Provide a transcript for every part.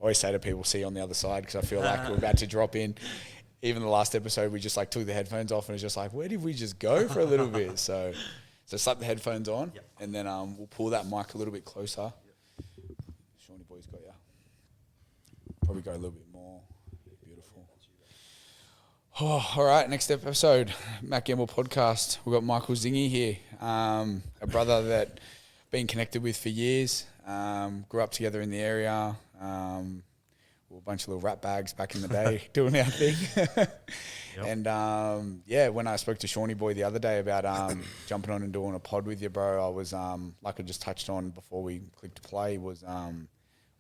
always say to people, see you on the other side, because I feel like we're about to drop in. Even the last episode, we just like took the headphones off and it's just like, where did we just go for a little bit? So slap the headphones on, and then we'll pull that mic a little bit closer. Shawnee boy's got ya. Probably go a little bit more. Beautiful. Oh, all right, next episode, Matt Gamble podcast. We've got Michael Zingy here, a brother that been connected with for years. Grew up together in the area. We were a bunch of little rat bags back in the day doing our thing. And when I spoke to Shawnee boy the other day about jumping on and doing a pod with you, bro, I was like I just touched on before we clicked play was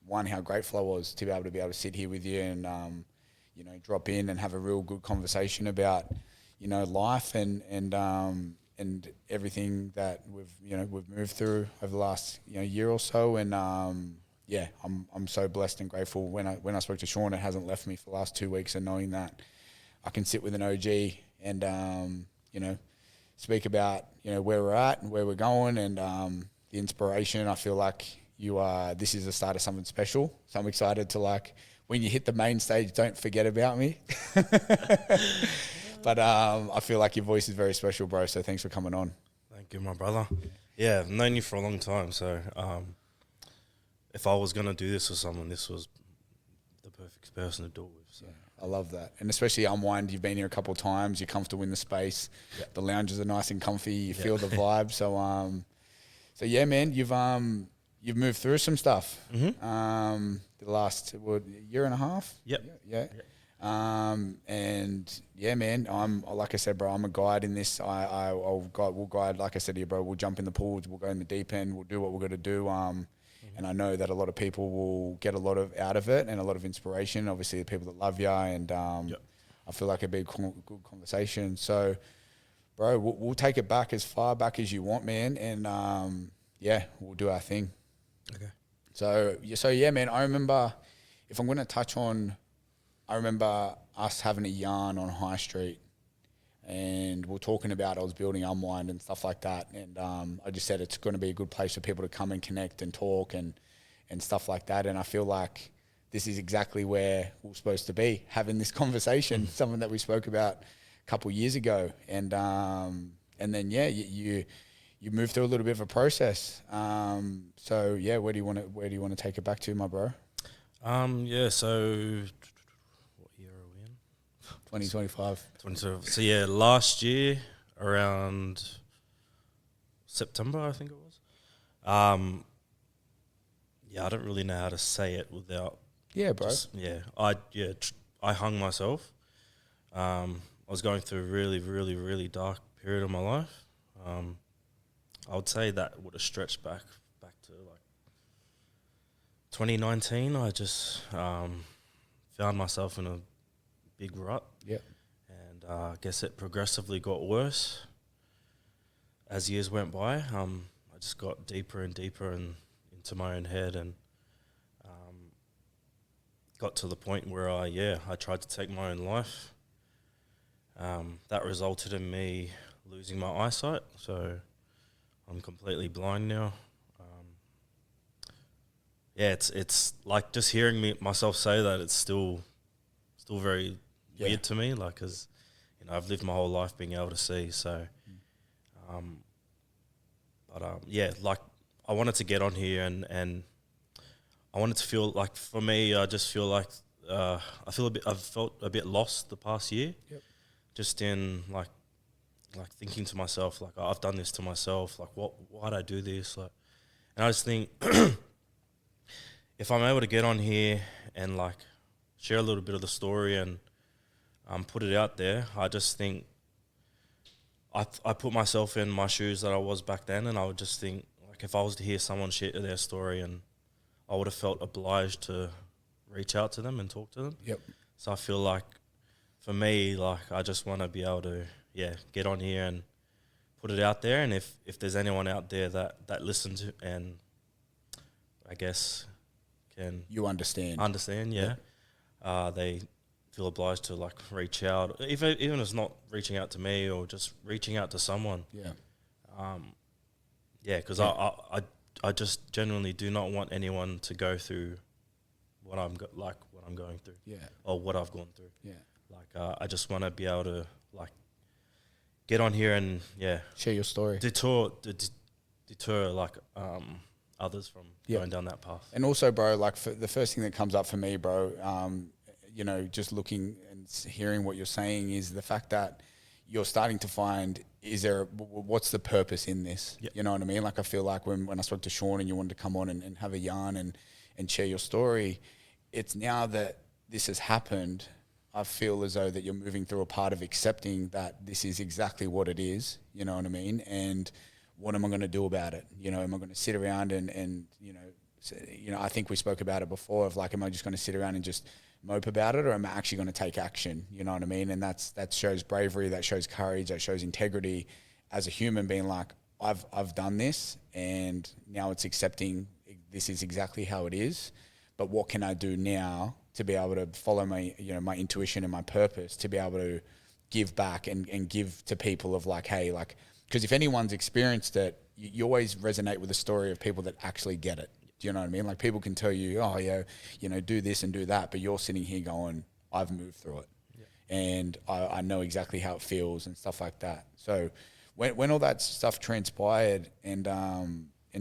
one, how grateful I was to be able to sit here with you and drop in and have a real good conversation about life and everything that we've moved through over the last year or so. And I'm so blessed and grateful. When I spoke to Sean, it hasn't left me for the last 2 weeks, and knowing that I can sit with an OG and speak about where we're at and where we're going, and the inspiration. I feel like this is the start of something special. So I'm excited to, when you hit the main stage, don't forget about me. But I feel like your voice is very special, bro. So thanks for coming on. Thank you, my brother. Yeah, I've known you for a long time. So if I was going to do this with someone, this was the perfect person to do it with. So. Yeah, I love that. And especially Unwind, you've been here a couple of times. You're comfortable in the space. Yep. The lounges are nice and comfy. You feel the vibe. So yeah, man, you've moved through some stuff. Mm-hmm. The last year and a half. Yep. Yeah. And yeah, man, I'm like I said, bro, I'm a guide in this. We'll guide, like I said to you, bro. We'll jump in the pools. We'll go in the deep end. We'll do what we're going to do. And I know that a lot of people will get a lot out of it and a lot of inspiration. Obviously, the people that love you, and I feel like it'd be a good conversation. So, bro, we'll take it back as far back as you want, man. And we'll do our thing. Okay. So yeah, man. I remember, if I'm going to touch on, I remember us having a yarn on High Street, and we're talking about I was building Unwind and stuff like that, and I just said it's going to be a good place for people to come and connect and talk and stuff like that. And I feel like this is exactly where we're supposed to be, having this conversation, something that we spoke about a couple of years ago. And then you moved through a little bit of a process. So yeah, where do you want to take it back to, my bro? So what year are we in? 2025. So yeah, last year around September, I think it was. I don't really know how to say it without. Yeah, bro. I hung myself. I was going through a really, really, really dark period of my life. I would say that would have stretched back to 2019. I just found myself in a big rut. Yeah. And I guess it progressively got worse as years went by. I just got deeper and deeper into my own head, and got to the point where I tried to take my own life. That resulted in me losing my eyesight, so I'm completely blind now. It's like just hearing myself say that, it's still very weird to me, because I've lived my whole life being able to see. So, I wanted to get on here and I wanted to feel like, for me, I just feel like I've felt a bit lost the past year. Yep. Just in like thinking to myself, I've done this to myself. Why'd I do this? And I just think, if I'm able to get on here and share a little bit of the story and put it out there, I just think I put myself in my shoes that I was back then, and I would just think, if I was to hear someone share their story, and I would have felt obliged to reach out to them and talk to them. Yep. So I feel like, for me, I just want to be able to get on here and put it out there, and if there's anyone out there that listens and I guess can understand, they feel obliged to reach out, even if it's not reaching out to me, or just reaching out to someone. Because I just genuinely do not want anyone to go through what what I'm going through. Yeah. Or what I've gone through. Yeah. Like I just want to be able to like get on here and share your story. Deter like others from going down that path. And also, bro, like the first thing that comes up for me, bro, you know, just looking and hearing what you're saying is the fact that you're starting to find, what's the purpose in this? Yep. You know what I mean? Like I feel like when I spoke to Sean and you wanted to come on and have a yarn and share your story, it's now that this has happened, I feel as though that you're moving through a part of accepting that this is exactly what it is, you know what I mean? And what am I going to do about it? You know, am I going to sit around and you know, I think we spoke about it before of like, am I just going to sit around and just mope about it, or am I actually going to take action? You know what I mean? And that shows bravery, that shows courage, that shows integrity as a human being like, I've done this and now it's accepting this is exactly how it is. But what can I do now to be able to follow my, you know, my intuition and my purpose to be able to give back and give to people of like, hey, like, because if anyone's experienced it, you always resonate with the story of people that actually get it. Do you know what I mean? Like people can tell you, oh yeah, you know, do this and do that, but you're sitting here going, I've moved through it. Yeah. And I know exactly how it feels and stuff like that. So when all that stuff transpired and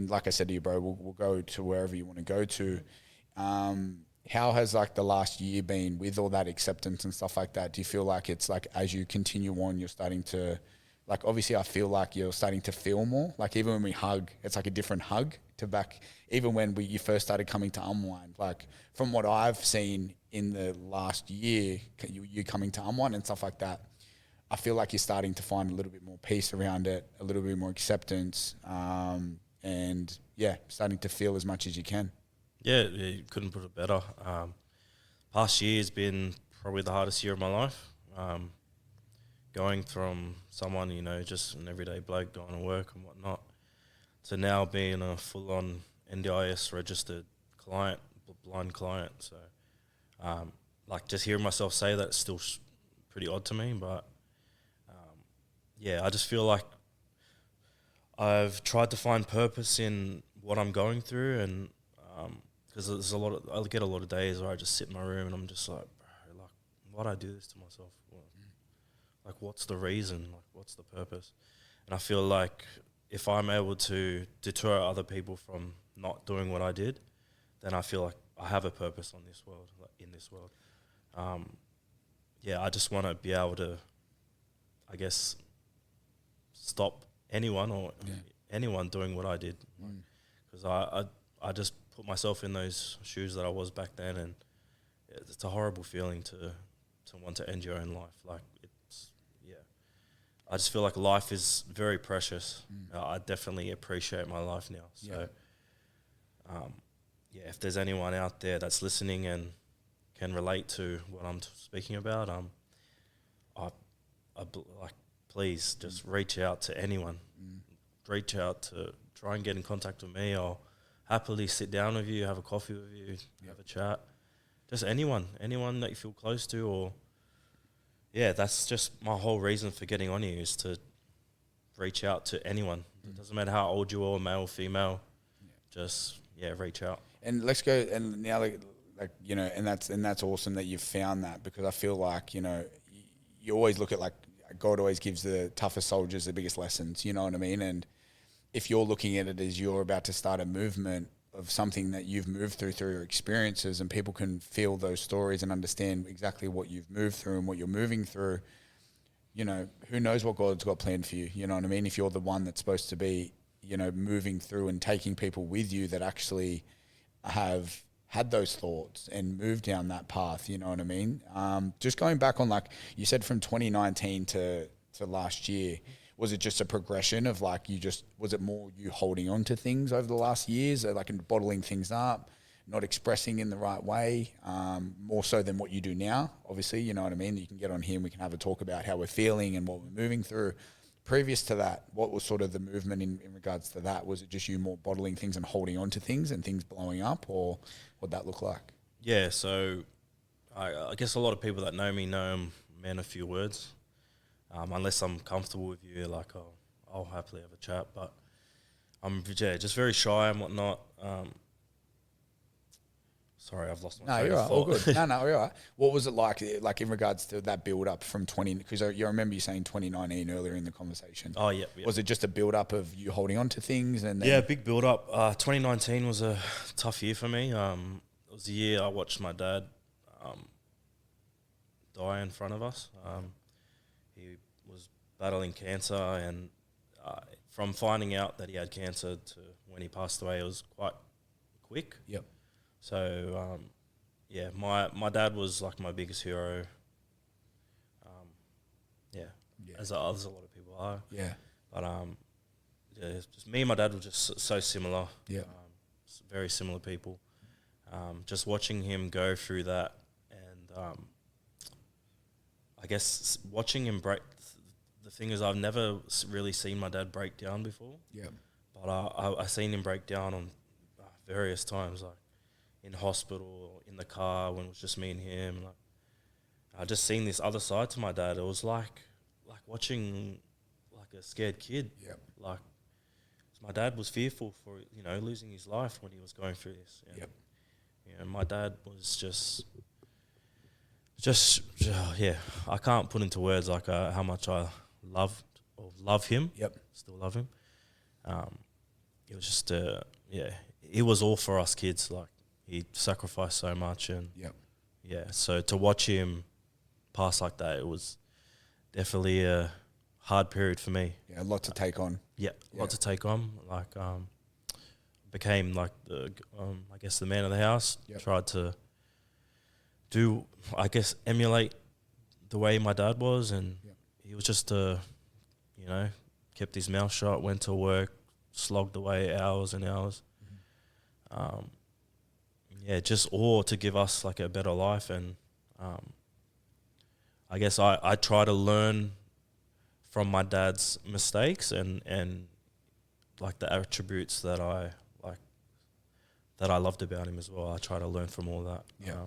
like I said to you, bro, we'll go to wherever you want to go to. How has like the last year been with all that acceptance and stuff like that? Do you feel like it's like as you continue on, you're starting to, like obviously I feel like you're starting to feel more. Like even when we hug, it's like a different hug to back. Even when you first started coming to Unwind, like from what I've seen in the last year, you coming to Unwind and stuff like that, I feel like you're starting to find a little bit more peace around it, a little bit more acceptance, and yeah, starting to feel as much as you can. Yeah, you couldn't put it better. Past year has been probably the hardest year of my life. Going from someone, you know, just an everyday bloke going to work and whatnot, to now being a full-on NDIS registered client, blind client. So, like, just hearing myself say that is still pretty odd to me. But, yeah, I just feel like I've tried to find purpose in what I'm going through, and because there's I get a lot of days where I just sit in my room and I'm just like, bro, like, why'd I do this to myself? Like, what's the reason? Like, what's the purpose? And I feel like if I'm able to deter other people from not doing what I did, then I feel like I have a purpose on this world, like in this world. Yeah, I just want to be able to, I guess, stop anyone anyone doing what I did. Because I just put myself in those shoes that I was back then, and it's a horrible feeling to want to end your own life. Like, I just feel like life is very precious. I definitely appreciate my life now. So, if there's anyone out there that's listening and can relate to what I'm speaking about, like, please just reach out to anyone. Reach out to try and get in contact with me. I'll happily sit down with you, have a coffee with you, have a chat. Just anyone that you feel close to, or that's just my whole reason for getting on here, is to reach out to anyone. It doesn't matter how old you are, male or female. Just reach out. And let's go. And now, like you know, and that's awesome that you've found that, because I feel like, you know, you always look at, like, God always gives the toughest soldiers the biggest lessons. You know what I mean? And if you're looking at it as you're about to start a movement of something that you've moved through your experiences, and people can feel those stories and understand exactly what you've moved through and what you're moving through, you know, who knows what God's got planned for you. You know what I mean? If you're the one that's supposed to be, you know, moving through and taking people with you that actually have had those thoughts and moved down that path, you know what I mean? Just going back on, like you said, from 2019 to last year, was it just a progression of, like, was it more you holding on to things over the last years, like, and bottling things up, not expressing in the right way, more so than what you do now? Obviously, you know what I mean? You can get on here and we can have a talk about how we're feeling and what we're moving through. Previous to that, what was sort of the movement in regards to that? Was it just you more bottling things and holding on to things and things blowing up, or what'd that look like? Yeah, so I guess a lot of people that know me know I'm a man of few words. Unless I'm comfortable with you, like, I'll happily have a chat. But I'm just very shy and whatnot. Sorry, I've lost my No, train you're of right. All thought. good. No, you're right. What was it like in regards to that build up from 20? Because you remember you saying 2019 earlier in the conversation. Oh, yeah. Was it just a build up of you holding on to things and then? Yeah, big build up. 2019 was a tough year for me. It was the year I watched my dad die in front of us. He was battling cancer, and from finding out that he had cancer to when he passed away, it was quite quick. Yep. So, yeah, my dad was like my biggest hero. As a lot of people are. Yeah. But yeah, just me and my dad were just so similar. Yeah. Very similar people. Just watching him go through that, and I guess watching him break. The thing is, I've never really seen my dad break down before. Yeah. But I seen him break down on various times, like in hospital, or in the car when it was just me and him. Like, I just seen this other side to my dad. It was like watching like a scared kid. Yep. Like, my dad was fearful for losing his life when he was going through this. And, Yep. My dad was just yeah. I can't put into words like how much I love him. Yep. Still love him. It was just it was all for us kids. Like, he sacrificed so much, and Yep. yeah. So to watch him pass like that, it was definitely a hard period for me. Yeah, a lot to take on. Yeah, a lot to take on. Like, became like the I guess the man of the house. Yep. Tried to do, I guess, emulate the way my dad was, and Yep. he was just kept his mouth shut, went to work, slogged away hours and hours. Mm-hmm. Just all to give us like a better life, and I guess I try to learn from my dad's mistakes and like the attributes that I loved about him as well. I try to learn from all that. Yeah.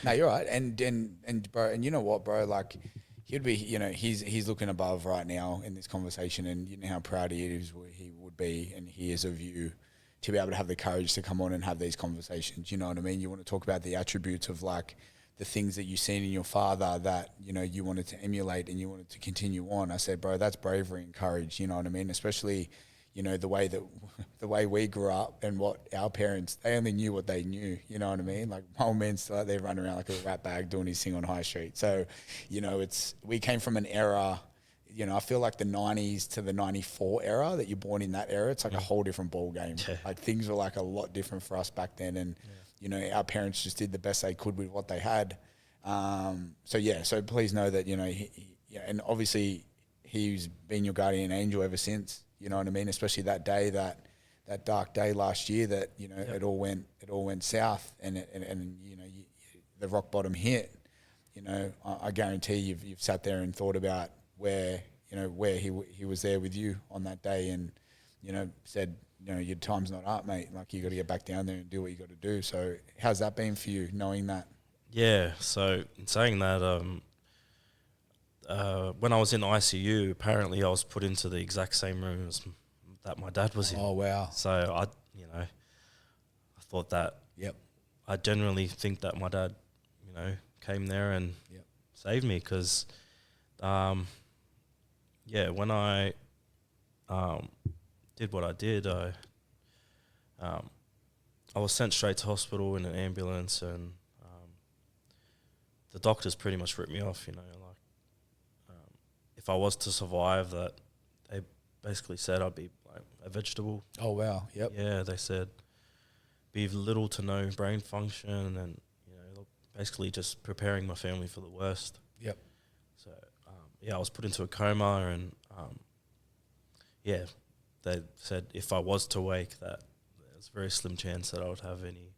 No, you're right. And bro, and you know what, bro, like he'd be, he's looking above right now in this conversation, and you know how proud he is, he would be, and he is of you to be able to have the courage to come on and have these conversations. You know what I mean? You want to talk about the attributes of like the things that you've seen in your father that, you wanted to emulate and you wanted to continue on. I said, bro, that's bravery and courage. You know what I mean? Especially, the way we grew up and what our parents, they only knew what they knew. You know what I mean? Like my old man's still out there running around like a rat bag doing his thing on High Street. So, we came from an era, I feel like the 90s to the 94 era, that you're born in that era, it's like a whole different ball game. Yeah. Like things were like a lot different for us back then. And, our parents just did the best they could with what they had. So please know that, and obviously he's been your guardian angel ever since, you know what I mean? Especially that day, that dark day last year that, it all went south and the rock bottom hit. I guarantee you've sat there and thought about where he was there with you on that day, and said, your time's not up, mate. Like, you got to get back down there and do what you got to do. So how's that been for you, knowing that? Yeah. So in saying that, when I was in ICU, apparently I was put into the exact same room as that my dad was in. Oh wow! So I thought that. Yep. I genuinely think that my dad, came there and saved me, because, when I did what I did, I was sent straight to hospital in an ambulance, and the doctors pretty much ripped me off. If I was to survive that, they basically said I'd be like a vegetable. Oh wow! Yep. Yeah, they said be little to no brain function, and basically just preparing my family for the worst. Yep. So I was put into a coma, and they said if I was to wake, that there's a very slim chance that I would have any,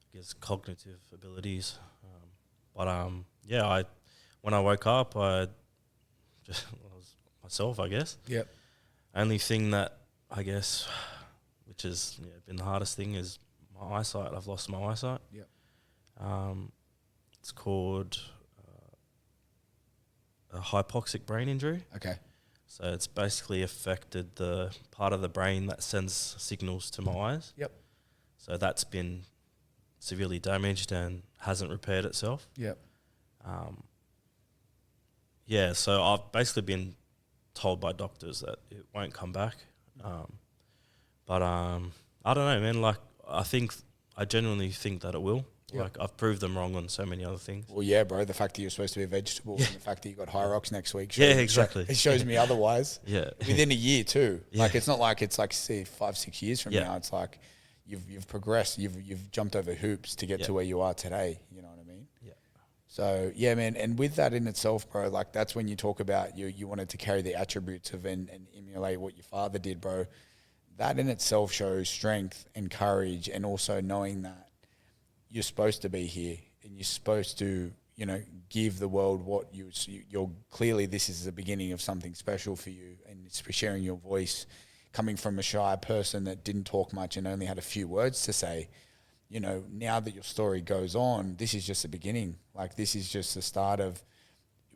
I guess, cognitive abilities. When I woke up, I was myself, I guess. Yep. Only thing that, I guess, which has been the hardest thing, is my eyesight. I've lost my eyesight. Yep. It's called a hypoxic brain injury. Okay. So it's basically affected the part of the brain that sends signals to my eyes. Yep. So that's been severely damaged and hasn't repaired itself. Yep. Yeah, so I've basically been told by doctors that it won't come back. But I don't know, man. Like, I genuinely think that it will. Yep. Like, I've proved them wrong on so many other things. Well, yeah, bro. The fact that you're supposed to be a vegetable and the fact that you got high rocks next week. Yeah, exactly. It shows me otherwise. Yeah. Within a year too. Yeah. Like, it's not like it's like, say, 5-6 years from Yeah. now. It's like you've progressed. You've jumped over hoops to get to where you are today. You know what I mean? Yeah. So, yeah, man. And with that in itself, bro, like that's when you talk about you wanted to carry the attributes of and emulate what your father did, bro. That in itself shows strength and courage, and also knowing that you're supposed to be here and you're supposed to, you know, give the world what you're clearly, this is the beginning of something special for you, and it's for sharing your voice, coming from a shy person that didn't talk much and only had a few words to say. You know, now that your story goes on, this is just the beginning. Like, this is just the start of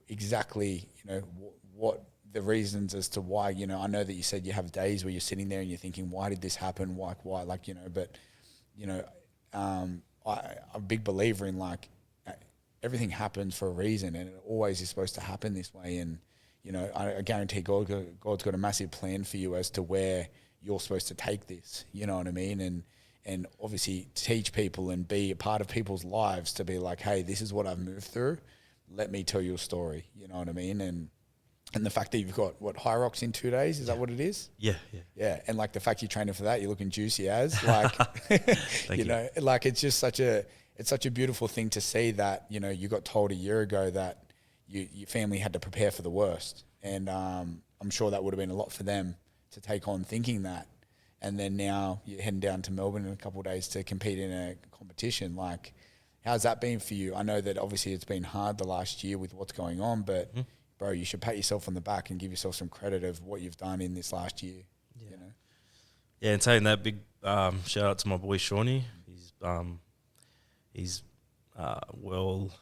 exactly, you know, what the reasons as to why. You know, I know that you said you have days where you're sitting there and you're thinking, why did this happen? Why, like, you know, but, you know, I'm a big believer in, like, everything happens for a reason, and it always is supposed to happen this way. And, you know, I guarantee God's got a massive plan for you as to where you're supposed to take this, you know what I mean? And obviously teach people and be a part of people's lives to be like, hey, this is what I've moved through. Let me tell your story, you know what I mean? And the fact that you've got, high rocks in 2 days, is that what it is? Yeah. Yeah, and like the fact you're training for that, you're looking juicy as, like, you know, like it's just such a beautiful thing to see that, you know, you got told a year ago that your family had to prepare for the worst. And I'm sure that would have been a lot for them to take on thinking that. And then now you're heading down to Melbourne in a couple of days to compete in a competition. Like, how's that been for you? I know that obviously it's been hard the last year with what's going on, but bro, you should pat yourself on the back and give yourself some credit of what you've done in this last year. Yeah. You know? Yeah, and saying that, big shout out to my boy Shawnee. He's well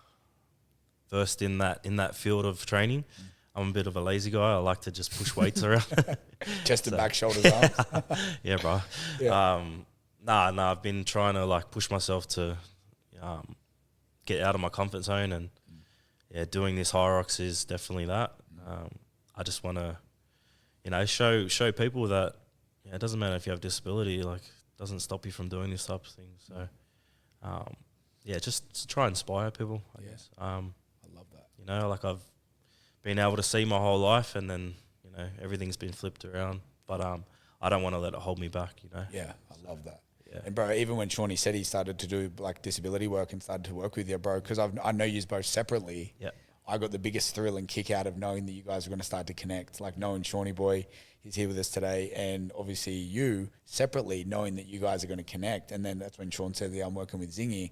versed in that field of training. I'm a bit of a lazy guy. I like to just push weights around. Chest and back, shoulders, arms. Yeah, bro. Yeah. I've been trying to like push myself to get out of my comfort zone, and doing this high rocks is definitely that. I just want to, you know, show people that it doesn't matter if you have disability, like, it doesn't stop you from doing this type of thing. So, just to try and inspire people, I guess. I love that. You know, like, I've been able to see my whole life, and then, you know, everything's been flipped around. But I don't want to let it hold me back, you know. Yeah, I love that. Yeah. And bro, even when Shawnee said he started to do like disability work and started to work with you, bro, because I know you both separately. Yeah. I got the biggest thrill and kick out of knowing that you guys are going to start to connect. Like, knowing Shawnee boy, he's here with us today, and obviously you separately knowing that you guys are going to connect. And then that's when Sean said, "Yeah, I'm working with Zingy."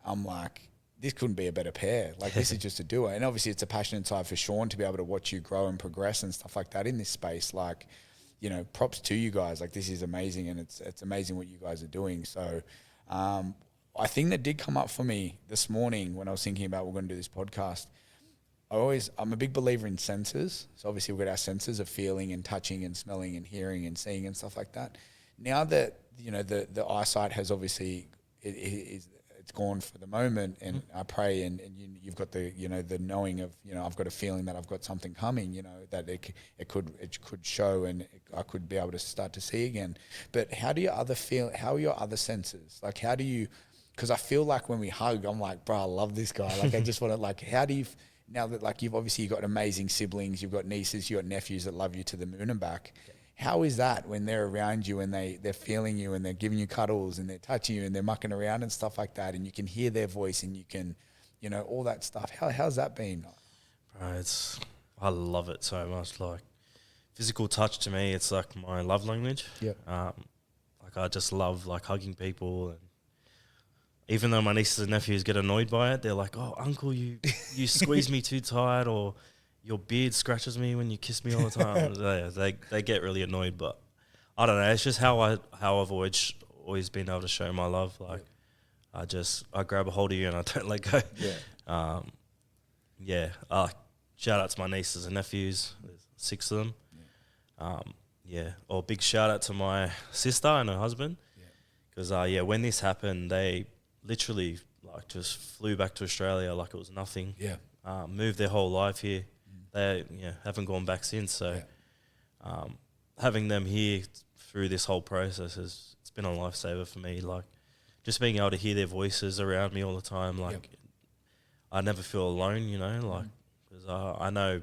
I'm like, this couldn't be a better pair. Like, this is just a duo. And obviously it's a passionate side for Sean to be able to watch you grow and progress and stuff like that in this space. Like, you know, props to you guys. Like, this is amazing, and it's amazing what you guys are doing. So I think that did come up for me this morning when I was thinking about we're going to do this podcast. I'm a big believer in senses. So obviously we've got our senses of feeling and touching and smelling and hearing and seeing and stuff like that. Now that, you know, the eyesight has obviously, it's gone for the moment, and I pray and you've got the, you know, the knowing of, you know, I've got a feeling that I've got something coming, you know, that it could show, and I could be able to start to see again. But how are your other senses? Like, how do you, because I feel like when we hug, I'm like, bro, I love this guy. Like, I just want to, like, how do you, now that, like, you've got amazing siblings, you've got nieces, you've got nephews that love you to the moon and back. Yeah. How is that when they're around you and they're feeling you and they're giving you cuddles and they're touching you and they're mucking around and stuff like that, and you can hear their voice and you can, you know, all that stuff. How's that been? Bro, I love it so much. Like, physical touch to me, it's like my love language. Yeah. Like, I just love, like, hugging people, and even though my nieces and nephews get annoyed by it, they're like, "Oh, uncle, you squeeze me too tight," or "Your beard scratches me when you kiss me all the time." they get really annoyed, but I don't know. It's just how I've always been able to show my love. Like, I grab a hold of you and I don't let go. Yeah. Shout out to my nieces and nephews. There's 6 of them. Yeah. Or big shout out to my sister and her husband, because when this happened, they literally like just flew back to Australia like it was nothing. Yeah. Moved their whole life here. They haven't gone back since. So having them here through this whole process it's been a lifesaver for me. Like just being able to hear their voices around me all the time. Like I never feel alone, you know, like because I know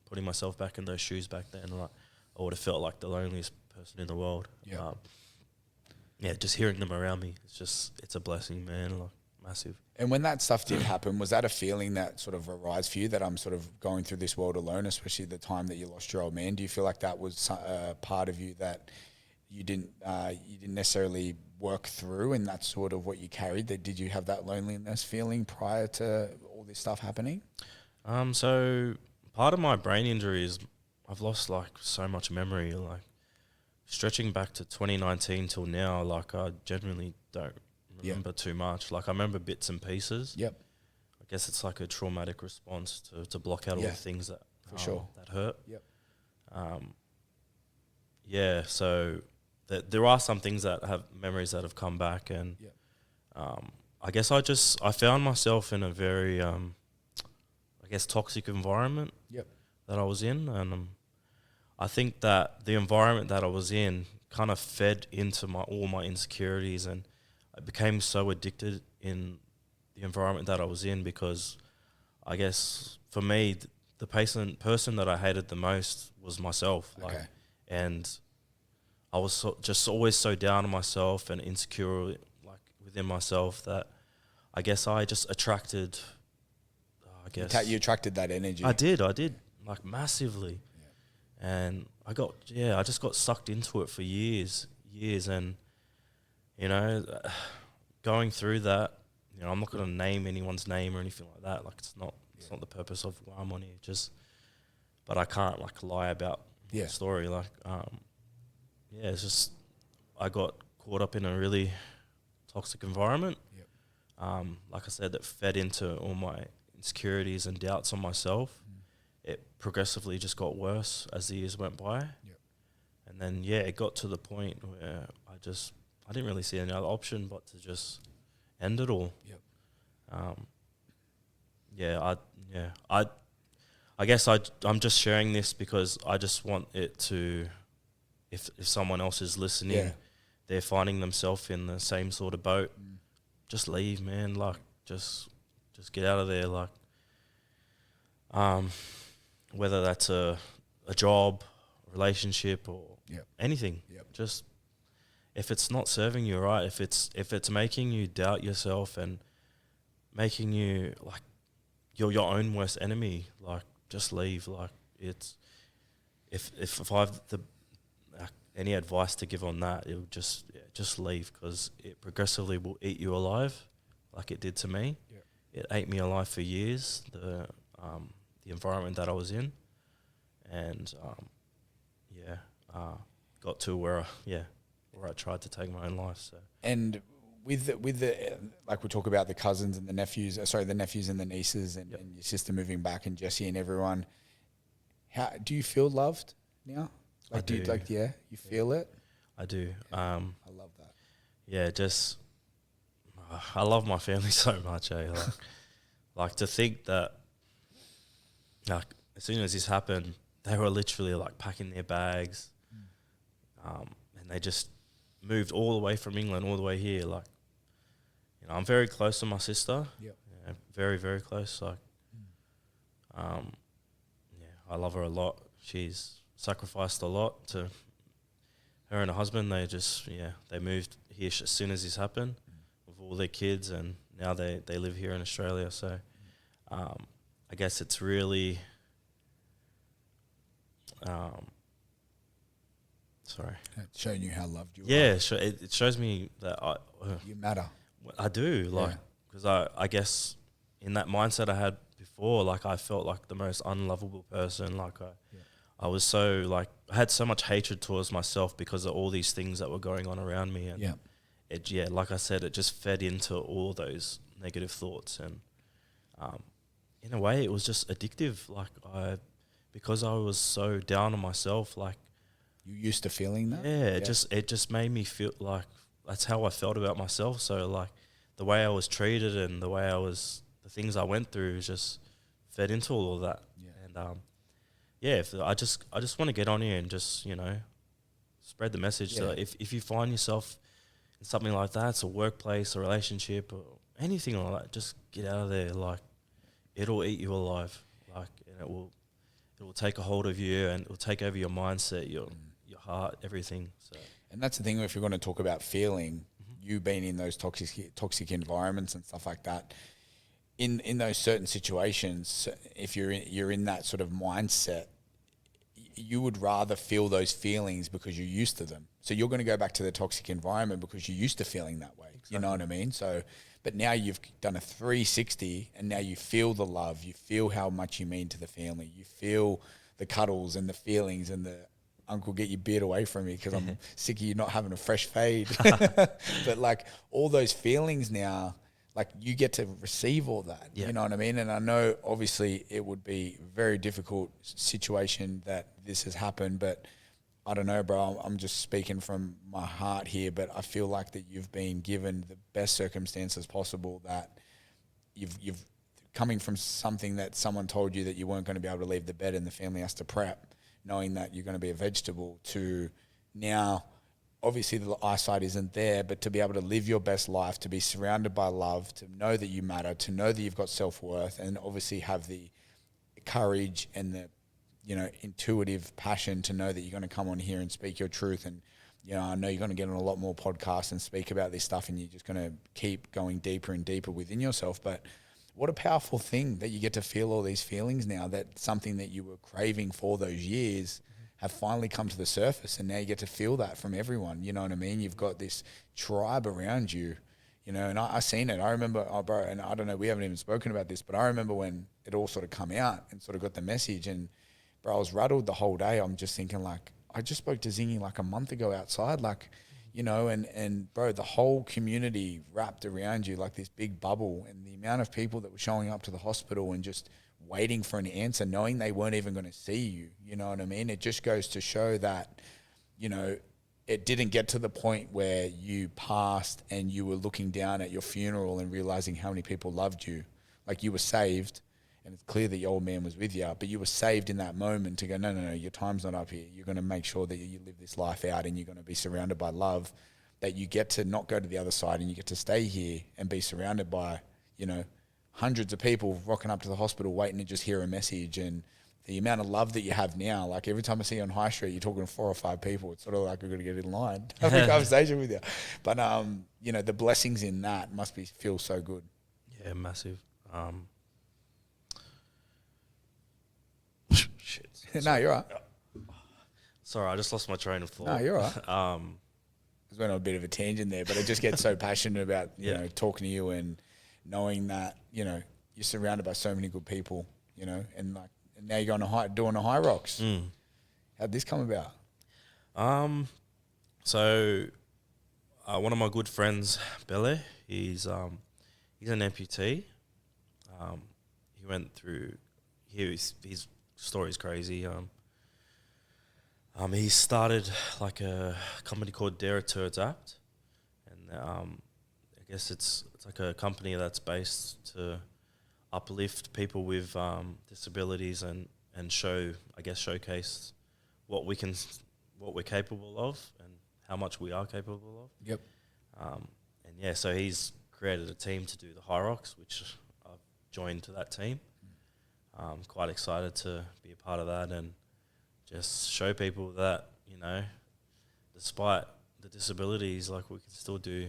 putting myself back in those shoes back then, like I would have felt like the loneliest person in the world. Just hearing them around me, it's a blessing, man. Like massive. And when that stuff did happen, was that a feeling that sort of arose for you that I'm sort of going through this world alone, especially the time that you lost your old man? Do you feel like that was a part of you that you didn't necessarily work through, and that's sort of what you carried? That did you have that loneliness feeling prior to all this stuff happening? So part of my brain injury is I've lost like so much memory, like stretching back to 2019 till now. Like I genuinely don't remember too much. Like I remember bits and pieces. I guess it's like a traumatic response to block out all the things that for sure that hurt. So there are some things that have memories that have come back, and I guess I found myself in a very toxic environment that I was in, and I think that the environment that I was in kind of fed into all my insecurities, and I became so addicted in the environment that I was in, because I guess for me the person that I hated the most was myself. And I was just always so down on myself and insecure like within myself that I guess I just attracted you attracted that energy. I did like massively. And I just got sucked into it for years, and you know, going through that, you know, I'm not going to name anyone's name or anything like that. Like it's not the purpose of why I'm on here. But I can't like lie about the story. Like, it's just I got caught up in a really toxic environment. Like I said, that fed into all my insecurities and doubts on myself. It progressively just got worse as the years went by. And then, it got to the point where I didn't really see any other option but to just end it all. I guess I'm just sharing this because I just want it to, if someone else is listening, they're finding themselves in the same sort of boat, just leave, man. Like, just get out of there. Like, whether that's a job, relationship, or anything. Just if it's not serving you right, if it's making you doubt yourself and making you like you're your own worst enemy, like just leave. Like it's if I've any advice to give on that, it would just leave, because it progressively will eat you alive, like it did to me. It ate me alive for years. The environment that I was in, and got to where I tried to take my own life. So and with the like we talk about the cousins and the nephews, the nephews and the nieces, and your sister moving back, and Jesse and everyone. How do you feel loved now? Like, I do. You feel it? I do. I love that. Yeah, just I love my family so much. Like to think that, like, as soon as this happened, they were literally like packing their bags, and they just moved all the way from England all the way here. Like, you know, I'm very close to my sister. Very, very close. Like, I love her a lot. She's sacrificed a lot to her and her husband. They just, they moved here as soon as this happened with all their kids, and now they live here in Australia. So, I guess it's really, It's showing you how loved you are. Yeah, it shows me that You matter. I do, like, because I guess in that mindset I had before, like, I felt like the most unlovable person. Like, I was so, like, I had so much hatred towards myself because of all these things that were going on around me. And it, like I said, it just fed into all those negative thoughts. And in a way, it was just addictive. Like, because I was so down on myself, like, You used to feeling that? Yeah, it just made me feel like that's how I felt about myself. So like the way I was treated and the things I went through just fed into all of that. Yeah. And I just want to get on here and just, you know, spread the message. Yeah. So if you find yourself in something like that, it's a workplace, a relationship, or anything like that, just get out of there. Like it'll eat you alive. Like, and it will take a hold of you, and it will take over your mindset, your heart, everything. So. And that's the thing, if you're going to talk about feeling, you being in those toxic environments and stuff like that, in those certain situations, if you're in that sort of mindset, you would rather feel those feelings because you're used to them. So you're going to go back to the toxic environment because you're used to feeling that way. Exactly. You know what I mean? So, but now you've done a 360 and now you feel the love, you feel how much you mean to the family, you feel the cuddles and the feelings and the uncle, get your beard away from me because I'm sick of you not having a fresh fade. But like all those feelings now, like you get to receive all that, you know what I mean? And I know obviously it would be a very difficult situation that this has happened, but I don't know, bro, I'm just speaking from my heart here, but I feel like that you've been given the best circumstances possible, that you've coming from something that someone told you that you weren't going to be able to leave the bed and the family has to prep, knowing that you're going to be a vegetable, to now obviously the eyesight isn't there, but to be able to live your best life, to be surrounded by love, to know that you matter, to know that you've got self-worth, and obviously have the courage and the, you know, intuitive passion to know that you're going to come on here and speak your truth. And, you know, I know you're going to get on a lot more podcasts and speak about this stuff, and you're just going to keep going deeper and deeper within yourself. But what a powerful thing that you get to feel all these feelings now, that something that you were craving for those years have finally come to the surface, and now you get to feel that from everyone. You know what I mean? You've got this tribe around you, you know, and I seen it. I remember, bro, and I don't know, we haven't even spoken about this, but I remember when it all sort of come out and sort of got the message, and bro, I was rattled the whole day. I'm just thinking like, I just spoke to Zingy like a month ago outside, like, you know, and bro, the whole community wrapped around you like this big bubble, and the amount of people that were showing up to the hospital and just waiting for an answer, knowing they weren't even going to see you. You know what I mean? It just goes to show that, you know, it didn't get to the point where you passed and you were looking down at your funeral and realizing how many people loved you. Like, you were saved, and it's clear that your old man was with you, but you were saved in that moment to go, no, your time's not up here. You're going to make sure that you live this life out, and you're going to be surrounded by love, that you get to not go to the other side, and you get to stay here and be surrounded by, you know, hundreds of people rocking up to the hospital waiting to just hear a message. And the amount of love that you have now, like every time I see you on High Street, you're talking to 4 or 5 people. It's sort of like we're going to get in line, have a conversation with you. But, you know, the blessings in that must feel so good. Yeah, massive. Shit. No, you're right. Sorry, I just lost my train of thought. No, you're right. I went on a bit of a tangent there, but I just get so passionate about, you know, talking to you and knowing that, you know, you're surrounded by so many good people, you know, and like, and now you're doing the high rocks. How'd this come about? So one of my good friends, Bele, he's an amputee. He went through, his story's crazy. He started like a company called Dare to Adapt, and I guess it's like a company that's based to uplift people with disabilities and showcase what we're capable of and how much we are capable of. Yep. So he's created a team to do the High Rocks, which I've joined to that team. I'm quite excited to be a part of that and just show people that, you know, despite the disabilities, like, we can still do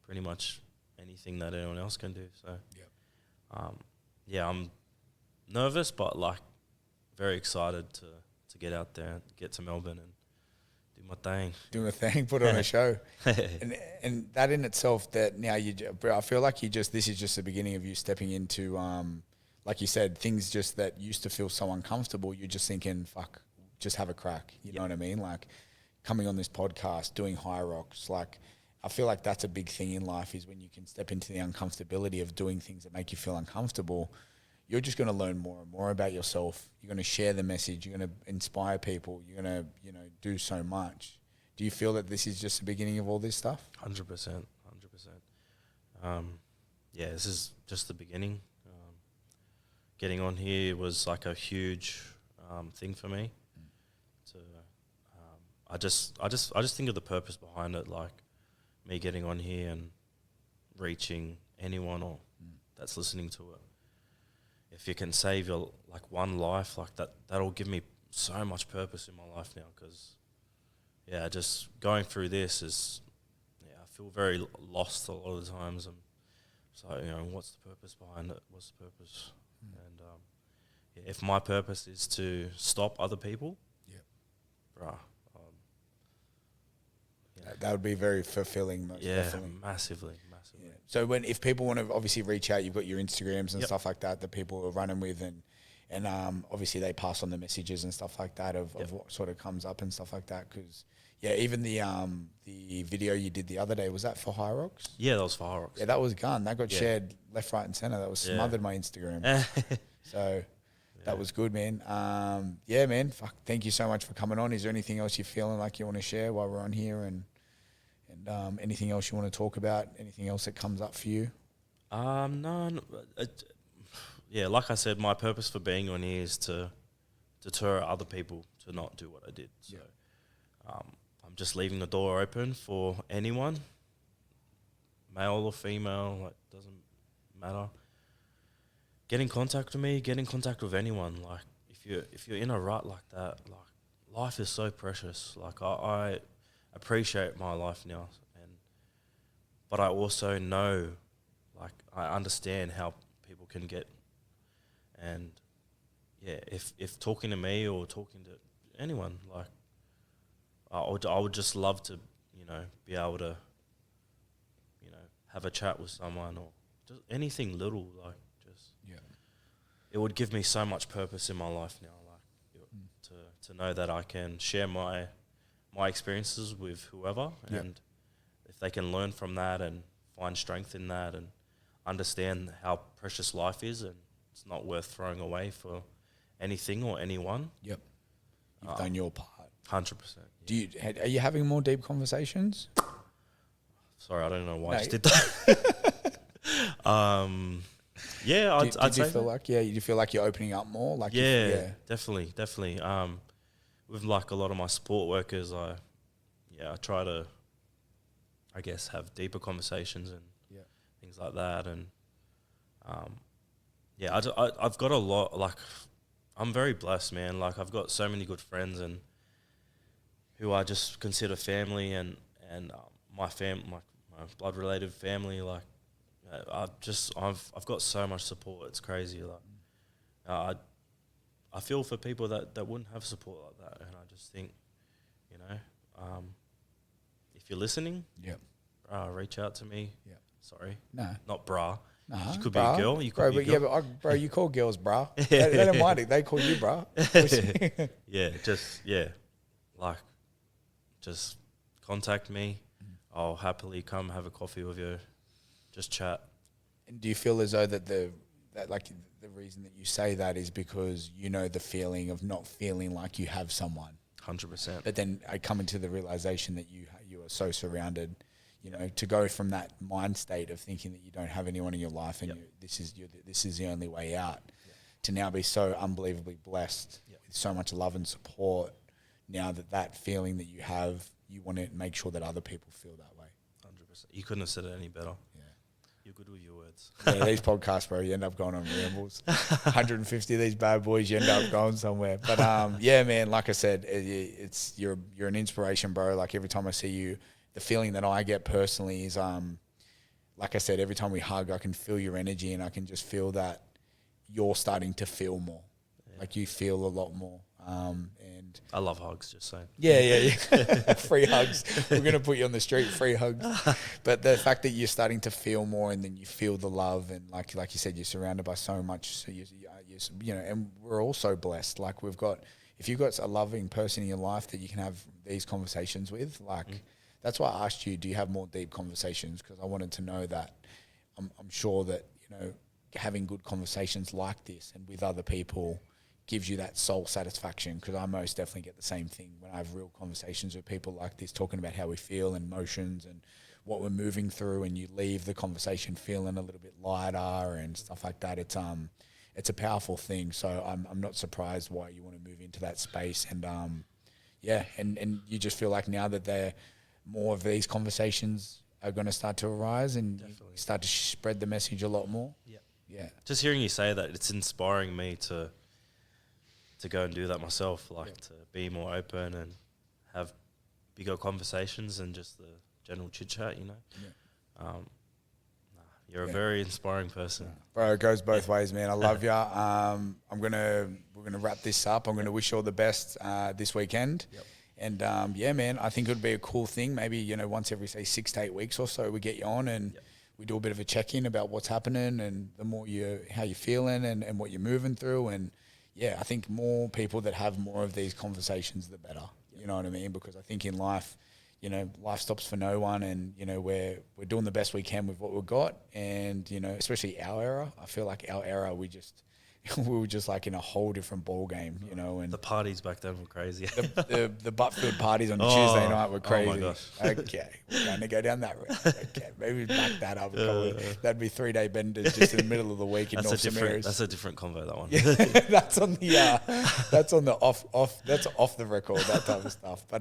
pretty much anything that anyone else can do. So, I'm nervous, but like very excited to get out there and get to Melbourne and do my thing. Do my thing, put on a show. And that in itself, that now bro, I feel like this is just the beginning of you stepping into, like you said, things just that used to feel so uncomfortable. You're just thinking, fuck, just have a crack. You know what I mean? Like, coming on this podcast, doing High Rocks, like, I feel like that's a big thing in life, is when you can step into the uncomfortability of doing things that make you feel uncomfortable. you're just going to learn more and more about yourself. You're going to share the message. You're going to inspire people. You're going to, do so much. Do you feel that this is just the beginning of all this stuff? 100%. Yeah, this is just the beginning. Getting on here was like a huge thing for me. I just think of the purpose behind it, like me getting on here and reaching anyone or that's listening to it. If you can save your one life, like that'll give me so much purpose in my life now. Because just going through this is, I feel very lost a lot of the times. I'm so what's the purpose behind it? What's the purpose? And if my purpose is to stop other people, bruh. That would be very fulfilling. Most definitely. Massively. Yeah. So if people want to obviously reach out, you've got your Instagrams and stuff like that people are running with, and obviously they pass on the messages and stuff like that of what sort of comes up and stuff like that. Because even the video you did the other day, was that for High Rocks? Yeah, that was for High Rocks. Yeah, that was gun. That got shared left, right, and center. That was smothered my Instagram. So. That was good, man. Man. Fuck. Thank you so much for coming on. Is there anything else you're feeling like you want to share while we're on here, and anything else you want to talk about? Anything else that comes up for you? No. Like I said, my purpose for being on here is to deter other people to not do what I did. So, I'm just leaving the door open for anyone, male or female, doesn't matter. Get in contact with me. Get in contact with anyone. Like if you're in a rut like that, life is so precious. I appreciate my life now, but I also know, I understand how people can get, and if talking to me or talking to anyone, I would just love to, be able to, have a chat with someone or just anything little, it would give me so much purpose in my life now, to know that I can share my experiences with whoever, and if they can learn from that and find strength in that and understand how precious life is and it's not worth throwing away for anything or anyone. Yep, you've done your part. 100%. Are you having more deep conversations? Sorry, I don't know why I just did that. I'd say. You feel like you're opening up more? Definitely. With a lot of my support workers, I try to, I guess, have deeper conversations and things like that. And I've got a lot. I'm very blessed, man. I've got so many good friends and who I just consider family, and my blood related family. I've got so much support. It's crazy. I feel for people that wouldn't have support like that, and I just think, if you're listening, reach out to me. Yeah. Sorry, no, not bra. Nah, you could be a girl. You could be a girl. Bro, you call girls bra. They don't mind it. They call you bra. Just contact me. I'll happily come have a coffee with you. Just chat. And do you feel as though that the reason that you say that is because the feeling of not feeling like you have someone? 100%. But then I come into the realization that you are so surrounded, to go from that mind state of thinking that you don't have anyone in your life and this is the only way out, to now be so unbelievably blessed with so much love and support. Now that feeling that you have, you want to make sure that other people feel that way. 100%. You couldn't have said it any better. Yeah. You're good with your words. These podcasts, bro, you end up going on rambles. 150 of these bad boys, you end up going somewhere. But man, like I said, you're an inspiration, bro. Every time I see you, the feeling that I get personally is, like I said, every time we hug, I can feel your energy, and I can just feel that you're starting to feel more. Yeah. You feel a lot more. And I love hugs, just saying. Yeah. Free hugs. We're going to put you on the street, free hugs. But the fact that you're starting to feel more, and then you feel the love, and like you said, you're surrounded by so much. So and we're all so blessed. If you've got a loving person in your life that you can have these conversations with, that's why I asked you, do you have more deep conversations? Because I wanted to know that. I'm sure that, having good conversations like this and with other people gives you that soul satisfaction, because I most definitely get the same thing when I have real conversations with people like this, talking about how we feel and emotions and what we're moving through, and you leave the conversation feeling a little bit lighter and stuff like that. It's a powerful thing. So I'm not surprised why you want to move into that space. And and you just feel like now that more of these conversations are going to start to arise, and you start to spread the message a lot more. Yeah. Just hearing you say that, it's inspiring me to go and do that myself, like to be more open and have bigger conversations and just the general chit chat, you know. Yeah. You're a very inspiring person. Bro, it goes both ways, man. I love ya. We're gonna wrap this up. I'm gonna wish you all the best this weekend. And man, I think it would be a cool thing. Maybe, once every, say, 6 to 8 weeks or so, we get you on and we do a bit of a check-in about what's happening and how you're feeling and what you're moving through. And I think more people that have more of these conversations, the better. You know what I mean? Because I think in life, life stops for no one, and we're doing the best we can with what we've got. And especially our era, I feel like our era, we were just like in a whole different ball game, and the parties back then were crazy. the Buttfield parties on Tuesday night were crazy. Oh my gosh. Okay, we're going to go down that route. Okay, maybe back that up. That'd be 3-day benders just in the middle of the week in North Samaras. That's a different convo, that one. That's on the off the record, that type of stuff. But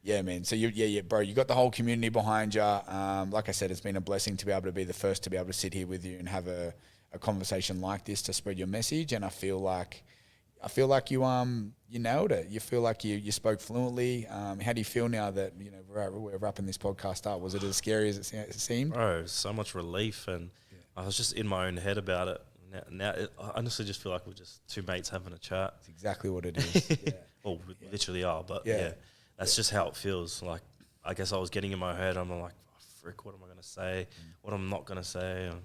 man. So bro, you got the whole community behind you. Like I said, it's been a blessing to be able to be the first to be able to sit here with you and have a conversation like this to spread your message. And I feel like you nailed it. You feel like you spoke fluently. How do you feel now that we're wrapping this podcast up? Was it as scary as it seemed? Oh, so much relief, and I was just in my own head about it. Now I honestly just feel like we're just two mates having a chat. That's exactly what it is. Well, we literally are, but that's just how it feels. Like, I guess I was getting in my head. I'm like, oh, frick, what am I going to say? What I'm not going to say? And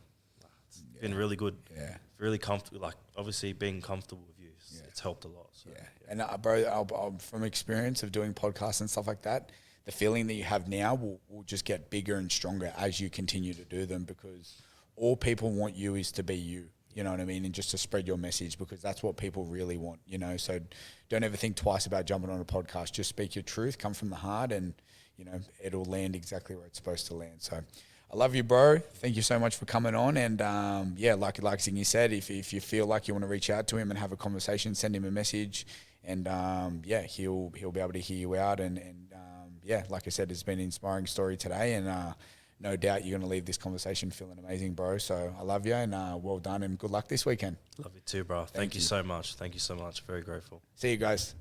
it's been really good. Yeah. Really comfortable. Like, obviously being comfortable with you, it's helped a lot. So, And bro, from experience of doing podcasts and stuff like that, the feeling that you have now will just get bigger and stronger as you continue to do them, because all people want you is to be you. You know what I mean? And just to spread your message, because that's what people really want, So don't ever think twice about jumping on a podcast. Just speak your truth, come from the heart, and, it'll land exactly where it's supposed to land. So I love you, bro. Thank you so much for coming on. And, like Zingy said, if you feel like you want to reach out to him and have a conversation, send him a message. And, he'll be able to hear you out. And like I said, it's been an inspiring story today. And, no doubt you're going to leave this conversation feeling amazing, bro. So I love you, and well done, and good luck this weekend. Love you too, bro. Thank you so much. Thank you so much. Very grateful. See you guys.